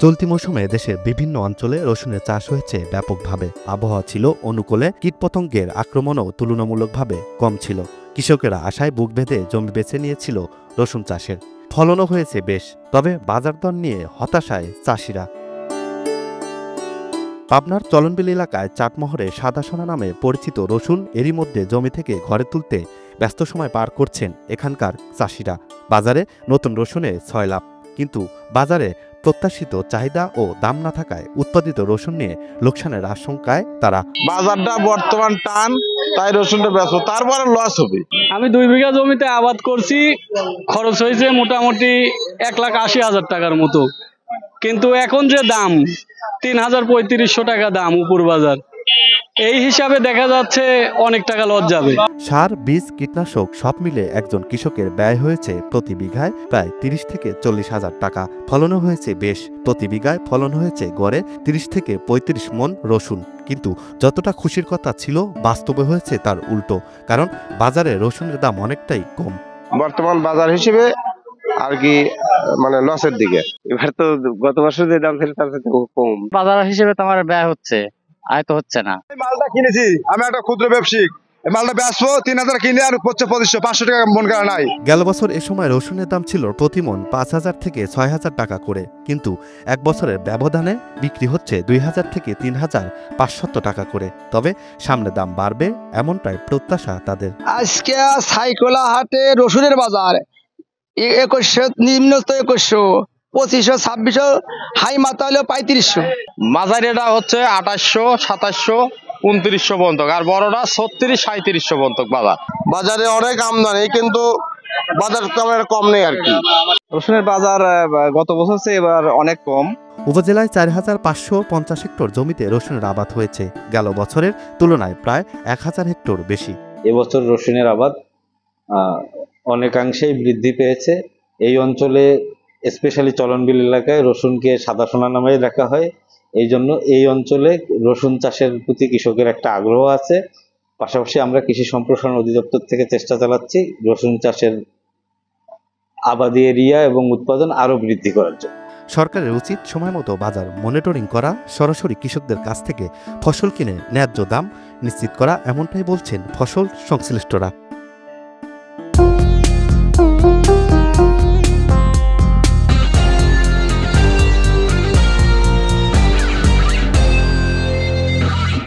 চলতি মৌসুমে দেশের বিভিন্ন অঞ্চলে রসুনের চাষ হয়েছে ব্যাপকভাবে। আবহাওয়া ছিল অনুকূলে, কীটপতঙ্গের আক্রমণও তুলনামূলকভাবে কম ছিল। কৃষকেরা আশায় বুক বেঁধে জমি বেছে নিয়েছিল রসুন চাষের। ফলনও হয়েছে বেশ, তবে বাজার দর নিয়ে হতাশায় চাষিরা। পাবনার চলনবিল এলাকায় চাটমোহরে সাদা সোনা নামে পরিচিত রসুন এরই মধ্যে জমি থেকে ঘরে তুলতে ব্যস্ত সময় পার করছেন এখানকার চাষিরা। বাজারে নতুন রসুনে ৬ লাভ, কিন্তু বাজারে প্রত্যাশিত চাহিদা ও দাম না থাকায় উৎপাদিত রসুন নিয়ে লোকসানের আশঙ্কায় তারা। বাজারটা বর্তমান টান, তাই রসুনটা বেচবো, তারপরে লস হবে। আমি 2 বিঘা জমিতে আবাদ করছি, খরচ হয়েছে মোটামুটি 1,80,000 টাকার মতো, কিন্তু এখন যে দাম 3,3500 টাকা দাম উপর বাজার, এই হিসাবে দেখা যাচ্ছে অনেক টাকা লস যাবে। সার, বীজ, কীটনাশক সব মিলে একজন কৃষকের ব্যয় হয়েছে প্রতি বিঘায় প্রায় 30 থেকে 40,000 টাকা। ফলনও হয়েছে বেশ, প্রতি বিঘায় ফলন হয়েছে গড়ে 30 থেকে 35 মণ রসুন। কিন্তু যতটা খুশির কথা ছিল, বাস্তবে হয়েছে তার উল্টো, কারণ বাজারে রসুনের দাম অনেকটাই কম। বর্তমান বাজার হিসেবে আর কি মানে লসের দিকে। এবার তো গত বছর যে দাম ছিল তার থেকে কম। বাজার হিসেবে তো আমার ব্যয় হচ্ছে, আয় তো হচ্ছে না। মালটা কিনেছি, আমি একটা ক্ষুদ্র ব্যবসায়িক, মালটা বেচবো 3,000 কিনে আর 2500 টাকা মন করা নাই। গেল বছর এ সময় রসুনের দাম ছিল প্রতি মণ 5,000 থেকে 6,000 টাকা করে, কিন্তু এক বছরের ব্যবধানে বিক্রি হচ্ছে 2,000 থেকে 3,500 টাকা করে। তবে সামনে দাম বাড়বে এমনটাই প্রত্যাশা তাদের। আজকে সাইকোলা হাটে রসুনের বাজার 2100, নিম্নত 2100, 2500, 2600, হাই মাথা হলো 3500। মাঝারি এটা হচ্ছে 2800, 2700, 2900 পর্যন্ত, আর বড়টা 3600, 3700 পর্যন্ত বাজার। বাজারে অনেক আমদানি, কিন্তু বাজার তেমন কম নেই আর কি। রসুনের বাজার গত বছর চেয়ে এবার অনেক কম। উপজেলায় 4,550 হেক্টর জমিতে রসুনের আবাদ হয়েছে, গেল বছরের তুলনায় প্রায় 1,000 হেক্টর বেশি। এবছর রসুনের আবাদ অনেকাংশেই বৃদ্ধি পেয়েছে। এই অঞ্চলে স্পেশালি চলনবিল এলাকায় রসুনকে সাদা সোনা নামে দেখা হয়। এই জন্য এই অঞ্চলে রসুন চাষের প্রতি কৃষকের একটা আগ্রহ আছে। পাশাপাশি আমরা কৃষি সম্প্রসারণ অধিদপ্তর থেকে চেষ্টা চালাচ্ছি রসুন চাষের আবাদি এরিয়া এবং উৎপাদন আরও বৃদ্ধি করার জন্য। সরকারের উচিত সময় মতো বাজার মনিটরিং করা, সরাসরি কৃষকদের কাছ থেকে ফসল কিনে ন্যায্য দাম নিশ্চিত করা, এমনটাই বলছেন ফসল সংশ্লিষ্টরা।